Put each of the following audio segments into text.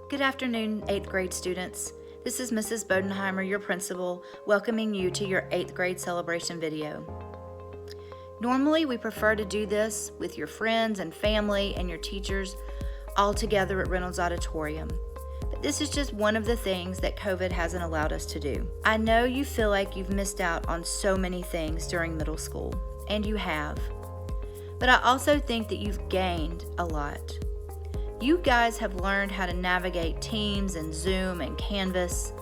Good afternoon, 8th grade students. This is Mrs. Bodenheimer, your principal, welcoming you to your 8th grade celebration video. Normally, we prefer to do this with your friends and family and your teachers all together at Reynolds Auditorium. But this is just one of the things that COVID hasn't allowed us to do. I know you feel like you've missed out on so many things during middle school, and you have. But I also think that you've gained a lot. You guys have learned how to navigate Teams and Zoom and Canvas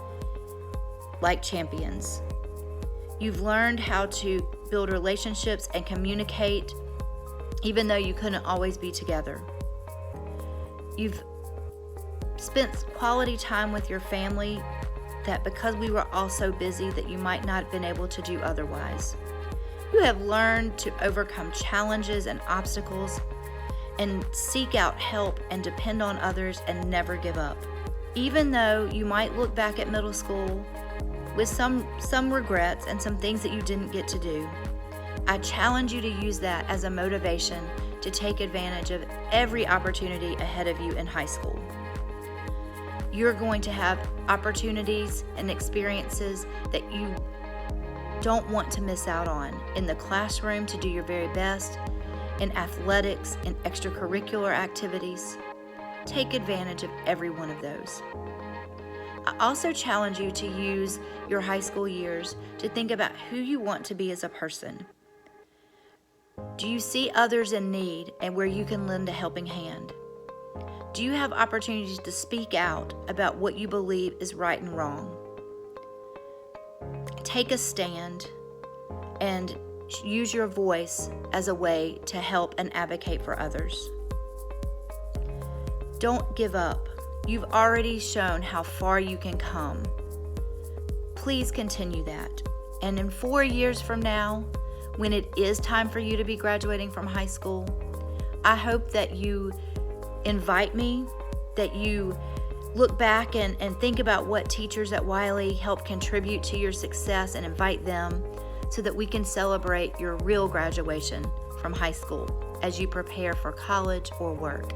like champions. You've learned how to build relationships and communicate even though you couldn't always be together. You've spent quality time with your family that because we were all so busy that you might not have been able to do otherwise. You have learned to overcome challenges and obstacles and seek out help and depend on others and never give up. Even though you might look back at middle school with some regrets and some things that you didn't get to do, I challenge you to use that as a motivation to take advantage of every opportunity ahead of you in high school. You're going to have opportunities and experiences that you don't want to miss out on in the classroom to do your very best, in athletics, in extracurricular activities. Take advantage of every one of those. I also challenge you to use your high school years to think about who you want to be as a person. Do you see others in need and where you can lend a helping hand? Do you have opportunities to speak out about what you believe is right and wrong? Take a stand and use your voice as a way to help and advocate for others. Don't give up. You've already shown how far you can come. Please continue that. And in 4 years from now, when it is time for you to be graduating from high school, I hope that you invite me, that you look back and think about what teachers at Wiley helped contribute to your success and invite them so that we can celebrate your real graduation from high school as you prepare for college or work.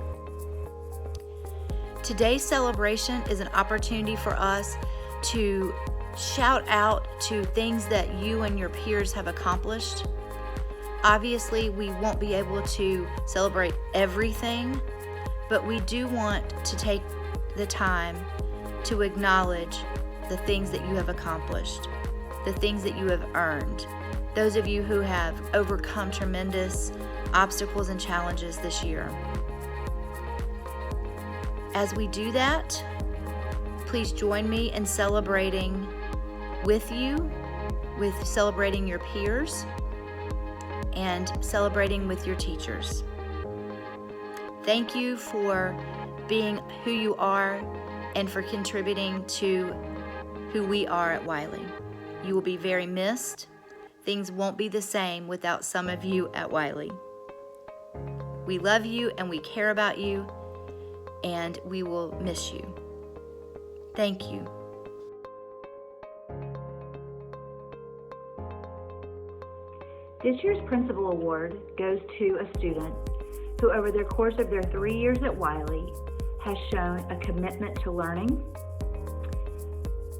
Today's celebration is an opportunity for us to shout out to things that you and your peers have accomplished. Obviously, we won't be able to celebrate everything, but we do want to take the time to acknowledge the things that you have accomplished, the things that you have earned, those of you who have overcome tremendous obstacles and challenges this year. As we do that, please join me in celebrating with you, with celebrating your peers, and celebrating with your teachers. Thank you for being who you are and for contributing to who we are at Wiley. You will be very missed. Things won't be the same without some of you at Wiley. We love you and we care about you, and we will miss you. Thank you. This year's Principal Award goes to a student who, over the course of their 3 years at Wiley, has shown a commitment to learning,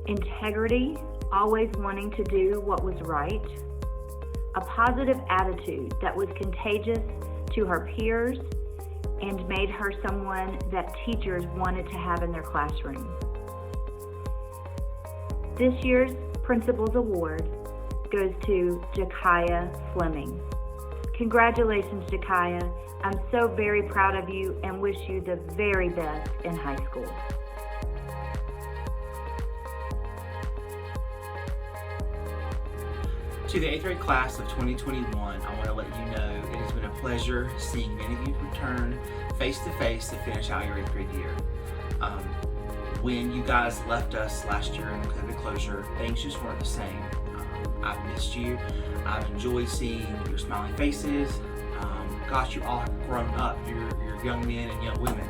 integrity, always wanting to do what was right, a positive attitude that was contagious to her peers and made her someone that teachers wanted to have in their classroom. This year's Principal's Award goes to Jakaya Fleming. Congratulations, Jakaya. I'm so very proud of you and wish you the very best in high school. To the 8th grade class of 2021, I want to let you know it has been a pleasure seeing many of you return face to face to finish out your 8th grade year. When you guys left us last year in the COVID closure, things just weren't the same. I've missed you. I've enjoyed seeing your smiling faces. Gosh, you all have grown up. You're young men and young women.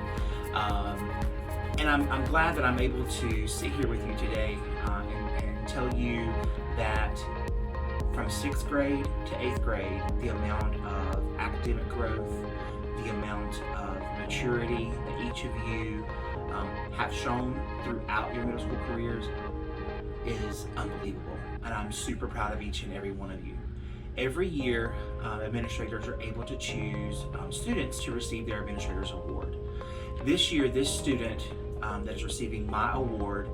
And I'm glad that I'm able to sit here with you today and tell you that from 6th grade to 8th grade, the amount of academic growth, the amount of maturity that each of you have shown throughout your middle school careers is unbelievable, and I'm super proud of each and every one of you. Every year, administrators are able to choose students to receive their Administrator's Award. This year, this student that is receiving my award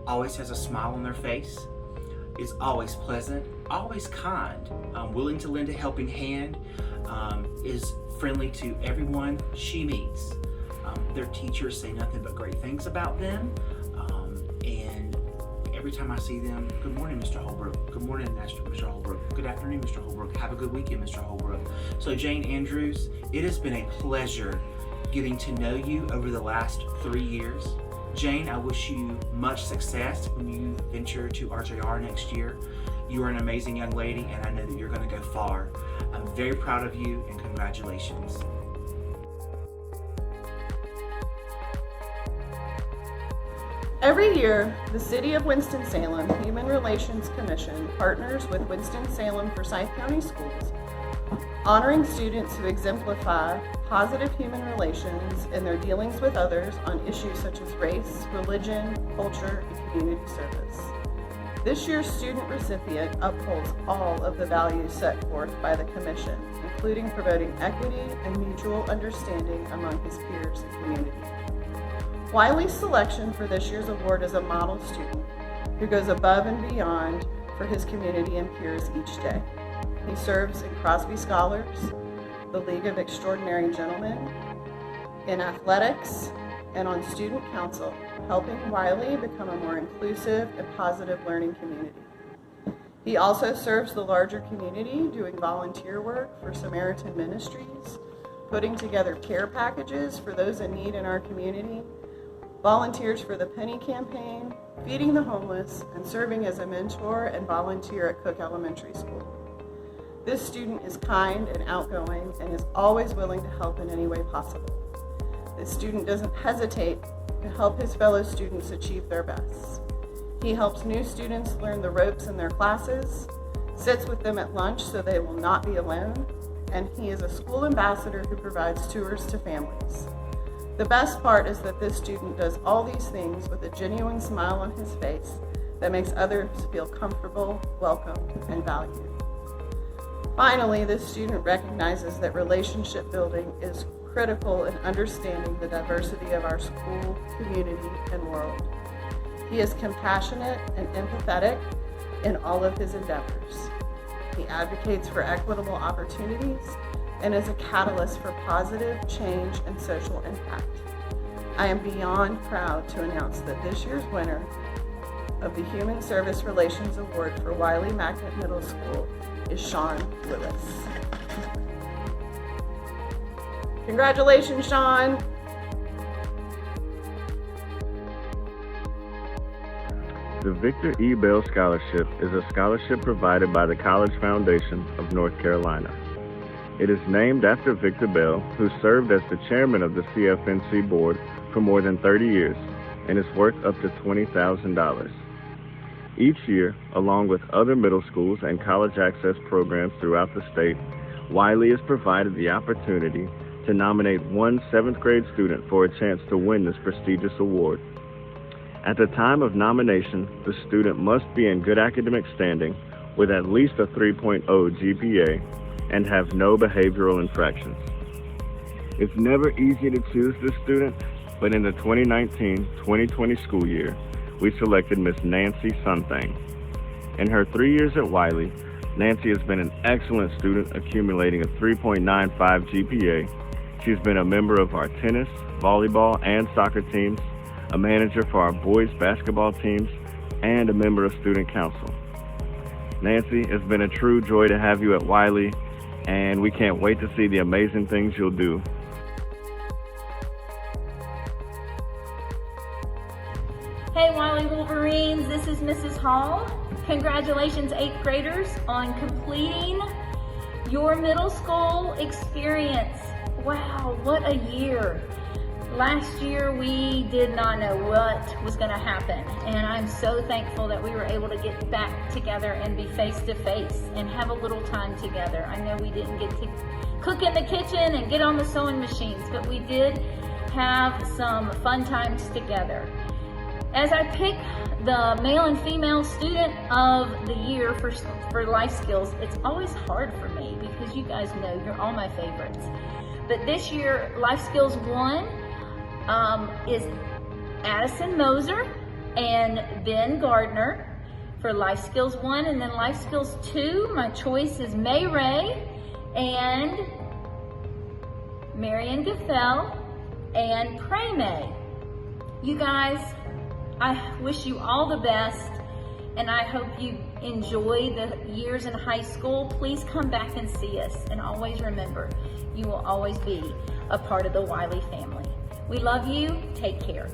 always has a smile on their face, is always pleasant, always kind, willing to lend a helping hand, is friendly to everyone she meets. Their teachers say nothing but great things about them, and every time I see them, good morning, Mr. Holbrook. Good morning, Mr. Holbrook. Good afternoon, Mr. Holbrook. Have a good weekend, Mr. Holbrook. So Jane Andrews, it has been a pleasure getting to know you over the last 3 years. Jane, I wish you much success when you venture to RJR next year. You are an amazing young lady, and I know that you're going to go far. I'm very proud of you, and congratulations. Every year, the City of Winston-Salem Human Relations Commission partners with Winston-Salem Forsyth County Schools, honoring students who exemplify positive human relations in their dealings with others on issues such as race, religion, culture, and community service. This year's student recipient upholds all of the values set forth by the Commission, including promoting equity and mutual understanding among his peers and community. Wiley's selection for this year's award is a model student who goes above and beyond for his community and peers each day. He serves in Crosby Scholars, the League of Extraordinary Gentlemen, in athletics, and on student council, helping Wiley become a more inclusive and positive learning community. He also serves the larger community doing volunteer work for Samaritan Ministries, putting together care packages for those in need in our community, volunteers for the Penny Campaign, feeding the homeless, and serving as a mentor and volunteer at Cook Elementary School. This student is kind and outgoing and is always willing to help in any way possible. This student doesn't hesitate to help his fellow students achieve their best. He helps new students learn the ropes in their classes, sits with them at lunch so they will not be alone, and he is a school ambassador who provides tours to families. The best part is that this student does all these things with a genuine smile on his face that makes others feel comfortable, welcome, and valued. Finally, this student recognizes that relationship building is critical in understanding the diversity of our school, community, and world. He is compassionate and empathetic in all of his endeavors. He advocates for equitable opportunities and is a catalyst for positive change and social impact. I am beyond proud to announce that this year's winner of the Human Service Relations Award for Wiley Magnet Middle School is Sean Lewis. Congratulations, Sean! The Victor E. Bell Scholarship is a scholarship provided by the College Foundation of North Carolina. It is named after Victor Bell, who served as the chairman of the CFNC board for more than 30 years and is worth up to $20,000. Each year, along with other middle schools and college access programs throughout the state, Wiley is provided the opportunity to nominate one 7th grade student for a chance to win this prestigious award. At the time of nomination, the student must be in good academic standing with at least a 3.0 GPA and have no behavioral infractions. It's never easy to choose this student, but in the 2019-2020 school year, we selected Miss Nancy Sunthang. In her 3 years at Wiley, Nancy has been an excellent student, accumulating a 3.95 GPA. She's been a member of our tennis, volleyball, and soccer teams, a manager for our boys basketball teams, and a member of student council. Nancy, it's been a true joy to have you at Wiley, and we can't wait to see the amazing things you'll do. Hey Wiley Wolverines, this is Mrs. Hall. Congratulations 8th graders on completing your middle school experience. Wow, what a year. Last year we did not know what was going to happen, and I'm so thankful that we were able to get back together and be face to face and have a little time together. I know we didn't get to cook in the kitchen and get on the sewing machines, but we did have some fun times together. As I pick the male and female student of the year for life skills, it's always hard for me because you guys know you're all my favorites. But this year, Life Skills 1 is Addison Moser and Ben Gardner for Life Skills 1, and then Life Skills 2, my choice is May Ray and Marion Gaffel and Pray May. You guys, I wish you all the best, and I hope you enjoy the years in high school. Please come back and see us, and always remember, you will always be a part of the Wiley family. We love you. Take care.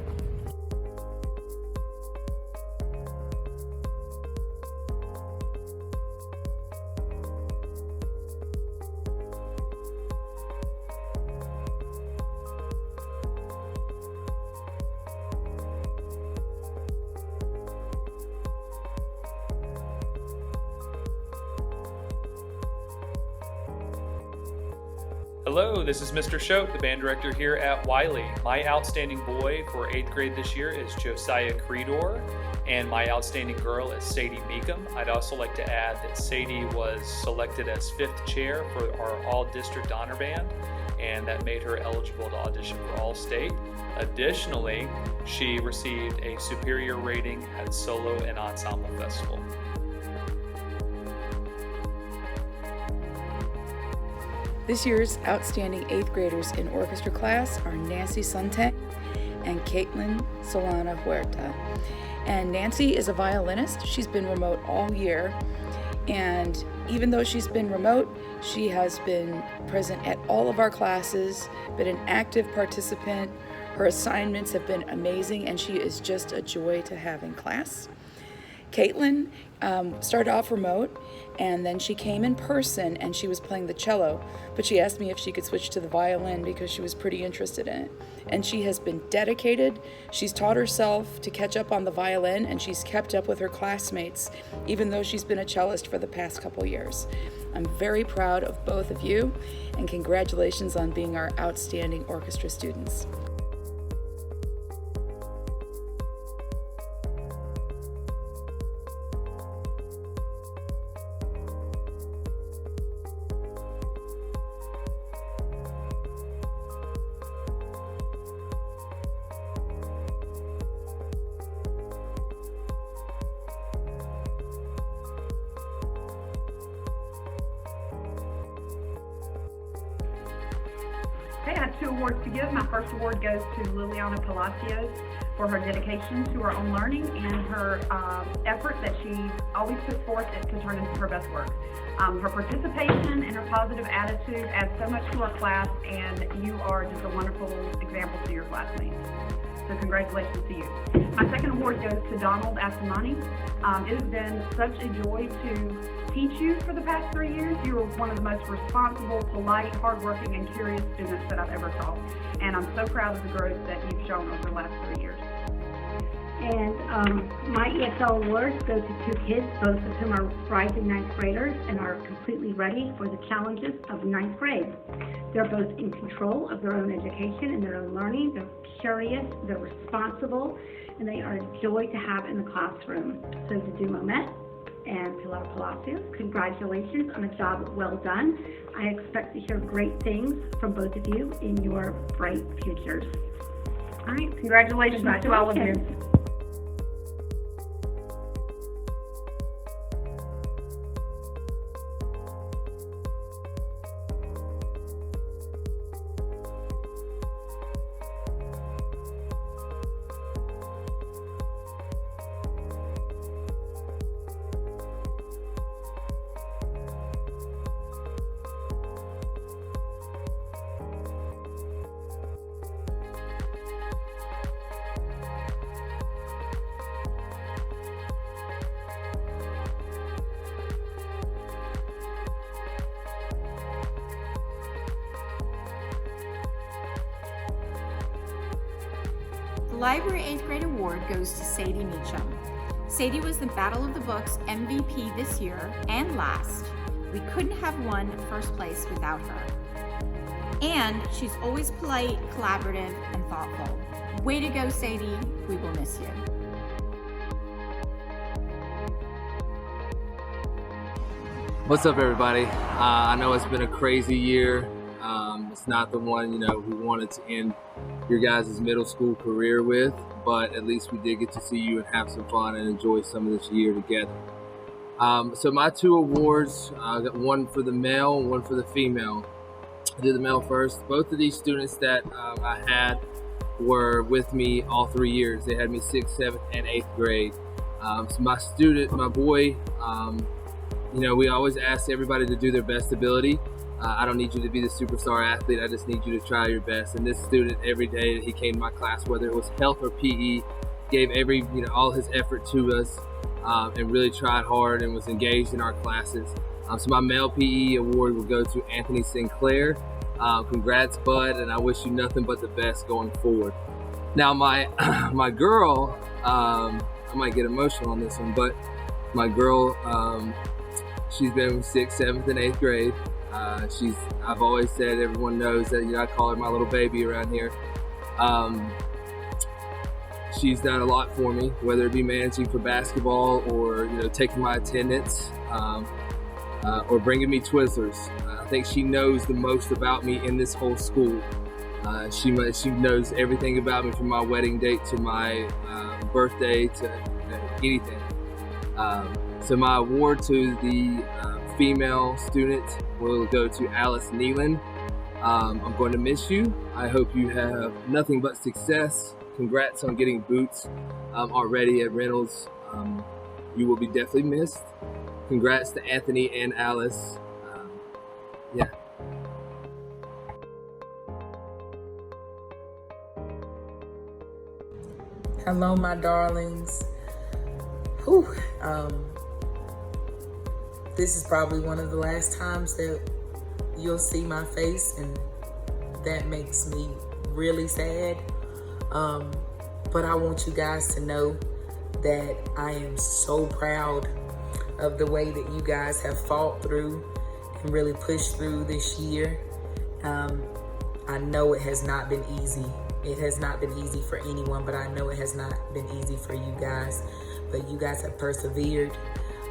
Hello, this is Mr. Schote, the band director here at Wiley. My outstanding boy for 8th grade this year is Josiah Creedor, and my outstanding girl is Sadie Meekum. I'd also like to add that Sadie was selected as 5th chair for our all-district honor band, and that made her eligible to audition for All-State. Additionally, she received a superior rating at Solo and Ensemble Festival. This year's outstanding 8th graders in orchestra class are Nancy Sunte and Caitlin Solana Huerta. And Nancy is a violinist. She's been remote all year. And even though she's been remote, she has been present at all of our classes, been an active participant. Her assignments have been amazing, and she is just a joy to have in class. Caitlin started off remote, and then she came in person and she was playing the cello, but she asked me if she could switch to the violin because she was pretty interested in it. And she has been dedicated. She's taught herself to catch up on the violin, and she's kept up with her classmates, even though she's been a cellist for the past couple years. I'm very proud of both of you, and congratulations on being our outstanding orchestra students. Okay, I have 2 awards to give. My first award goes to Liliana Palacios for her dedication to her own learning and her effort that she always puts forth to turn into her best work. Her participation and her positive attitude adds so much to our class, and you are just a wonderful example to your classmates. So congratulations to you. My second award goes to Donald Assamani. It has been such a joy to teach you for the past 3 years. You are one of the most responsible, polite, hardworking, and curious students that I've ever taught. And I'm so proud of the growth that you've shown over the last 3 years. And my ESL awards go to 2 kids, both of whom are rising 9th graders and are completely ready for the challenges of 9th grade. They're both in control of their own education and their own learning. They're curious, they're responsible, and they are a joy to have in the classroom. So to Dumo Met and Pilar Palacios, congratulations on a job well done. I expect to hear great things from both of you in your bright futures. All right, congratulations to all of you. The Library 8th grade award goes to Sadie Meacham. Sadie was the Battle of the Books MVP this year and last. We couldn't have won first place without her. And she's always polite, collaborative, and thoughtful. Way to go, Sadie. We will miss you. What's up, everybody? I know it's been a crazy year. It's not the one, we wanted to end your guys' middle school career with, but at least we did get to see you and have some fun and enjoy some of this year together. So my 2 awards, I got one for the male and one for the female. I did the male first. Both of these students that I had were with me all 3 years. They had me 6th, 7th, and 8th grade. So my boy, we always ask everybody to do their best ability. I don't need you to be the superstar athlete. I just need you to try your best. And this student, every day that he came to my class, whether it was health or PE, gave all his effort to us and really tried hard and was engaged in our classes. So my male PE award will go to Anthony Sinclair. Congrats, bud, and I wish you nothing but the best going forward. Now, my girl, I might get emotional on this one, but my girl, she's been 6th, 7th, and 8th grade. I've always said, everyone knows that I call her my little baby around here. She's done a lot for me, whether it be managing for basketball or taking my attendance, or bringing me Twizzlers. I think she knows the most about me in this whole school. She knows everything about me, from my wedding date to my birthday to anything. So my award to the female student will go to Alice Nealon. I'm going to miss you. I hope you have nothing but success. Congrats on getting boots already at Reynolds. You will be definitely missed. Congrats to Anthony and Alice. Yeah. Hello, my darlings. Whew. This is probably one of the last times that you'll see my face, and that makes me really sad. But I want you guys to know that I am so proud of the way that you guys have fought through and really pushed through this year. I know it has not been easy. It has not been easy for anyone, but I know it has not been easy for you guys. But you guys have persevered,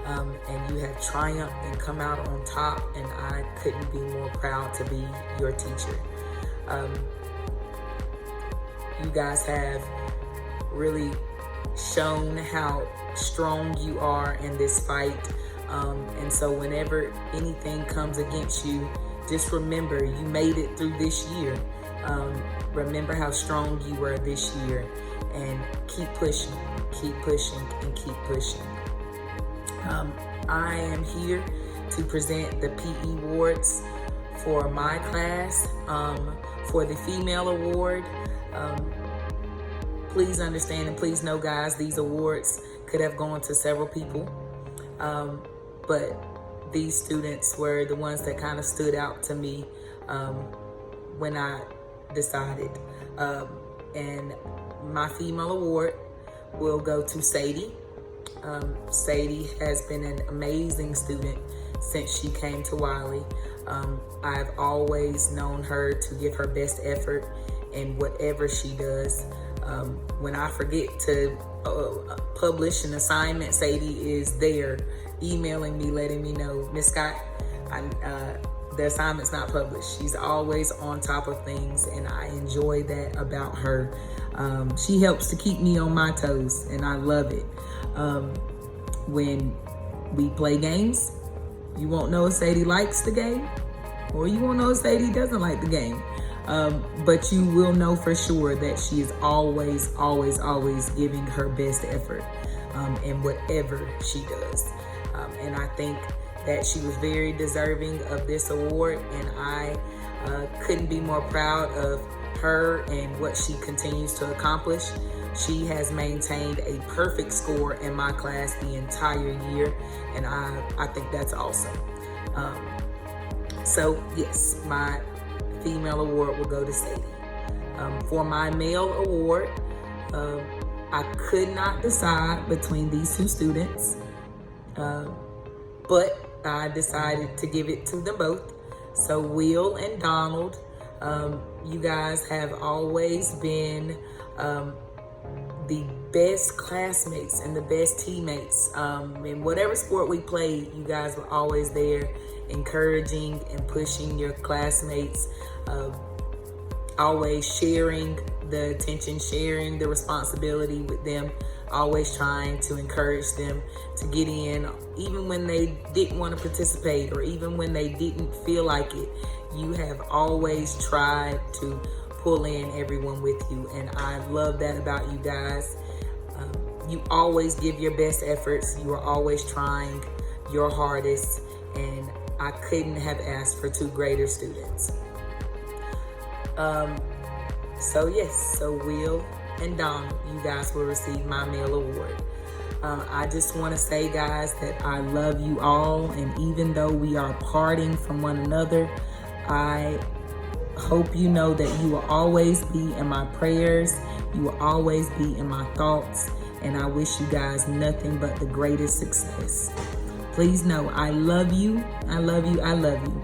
and you have triumphed and come out on top, and I couldn't be more proud to be your teacher. You guys have really shown how strong you are in this fight, and so whenever anything comes against you, just remember you made it through this year. Remember how strong you were this year, and keep pushing, and keep pushing. I am here to present the PE awards for my class. For the female award, please understand and please know, guys, these awards could have gone to several people, but these students were the ones that kind of stood out to me when I decided. And my female award will go to Sadie. Sadie has been an amazing student since she came to Wiley. I've always known her to give her best effort in whatever she does. When I forget to publish an assignment, Sadie is there emailing me, letting me know, Miss Scott, the assignment's not published. She's always on top of things, and I enjoy that about her. She helps to keep me on my toes, and I love it. When we play games, you won't know if Sadie likes the game, or you won't know if Sadie doesn't like the game. But you will know for sure that she is always giving her best effort in whatever she does. And I think that she was very deserving of this award, and I couldn't be more proud of her and what she continues to accomplish. She has maintained a perfect score in my class the entire year, and I think that's awesome. So yes, my female award will go to Sadie. For my male award, I could not decide between these two students, but I decided to give it to them both. So Will and Donald You guys have always been the best classmates and the best teammates. In whatever sport we played, you guys were always there encouraging and pushing your classmates, always sharing the attention, sharing the responsibility with them, always trying to encourage them to get in, even when they didn't want to participate or even when they didn't feel like it. You have always tried to pull in everyone with you, and I love that about you guys. You always give your best efforts. You are always trying your hardest, and I couldn't have asked for two greater students. So Will and Donald, you guys will receive my Male Award. I just want to say, guys, that I love you all, and even though we are parting from one another, I hope you know that you will always be in my prayers. You will always be in my thoughts, and I wish you guys nothing but the greatest success. Please know I love you. I love you. I love you.